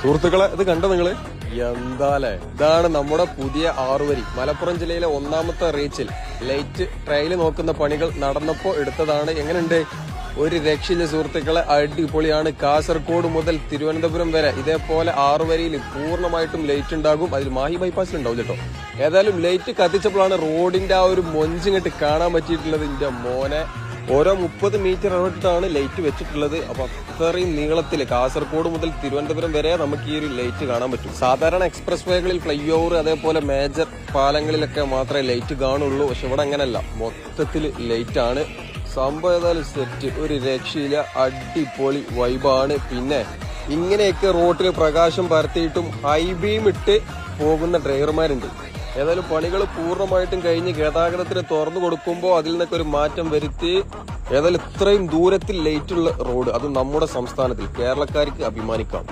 സുഹൃത്തുക്കളെ ഇത് കണ്ടോ നിങ്ങള്? എന്താലേ, ഇതാണ് നമ്മുടെ പുതിയ 6 വരി. മലപ്പുറം ജില്ലയിലെ 1ാമത്തെ റീച്ചിൽ ലൈറ്റ് ട്രയൽ നോക്കുന്ന പണികൾ നടന്നപ്പോ എടുത്തതാണ്. എങ്ങനെയുണ്ട്? ഒരു രക്ഷയില്ല സുഹൃത്തുക്കളെ, അടിപൊളിയാണ്. കാസർഗോഡ് മുതൽ തിരുവനന്തപുരം വരെ ഇതേപോലെ 6 വരിയിൽ പൂർണ്ണമായിട്ടും ലൈറ്റ് ഉണ്ടാകും. അതിൽ മാഹി ബൈപ്പാസിൽ ഉണ്ടാവും കേട്ടോ. ഏതായാലും ലൈറ്റ് കത്തിച്ചപ്പോഴാണ് റോഡിന്റെ ആ ഒരു മൊഞ്ചിങ്ങട്ട് കാണാൻ പറ്റിയിട്ടുള്ളത്. എന്റെ മോനെ, ഓരോ 30 മീറ്റർ ഇടവിട്ടാണ് ലൈറ്റ് വെച്ചിട്ടുള്ളത്. അപ്പൊ അത്രയും നീളത്തില് കാസർഗോഡ് മുതൽ തിരുവനന്തപുരം വരെ നമുക്ക് ഈ ഒരു ലൈറ്റ് കാണാൻ പറ്റും. സാധാരണ എക്സ്പ്രസ് വേകളിൽ, ഫ്ലൈ ഓവർ, അതേപോലെ മേജർ പാലങ്ങളിലൊക്കെ മാത്രമേ ലൈറ്റ് കാണുള്ളൂ. പക്ഷെ ഇവിടെ അങ്ങനല്ല, മൊത്തത്തിൽ ലൈറ്റ് ആണ്. സംഭവം ഏതായാലും സെറ്റ്, ഒരു രക്ഷയില്ല, അടിപൊളി വൈബാണ്. പിന്നെ ഇങ്ങനെയൊക്കെ റോട്ടിൽ പ്രകാശം പരത്തിയിട്ടും ഹൈ ബീം ഇട്ട് പോകുന്ന ഡ്രൈവർമാരുണ്ട്. ഏതായാലും പണികൾ പൂർണ്ണമായിട്ടും കഴിഞ്ഞ് ഗതാഗതത്തിന് തുറന്നു കൊടുക്കുമ്പോൾ അതിൽ നിന്നൊക്കെ ഒരു മാറ്റം വരുത്തി. ഏതായാലും ഇത്രയും ദൂരത്തിൽ ലൈറ്റുള്ള റോഡ്, അതും നമ്മുടെ സംസ്ഥാനത്തിൽ, കേരളക്കാർക്ക് അഭിമാനിക്കാം.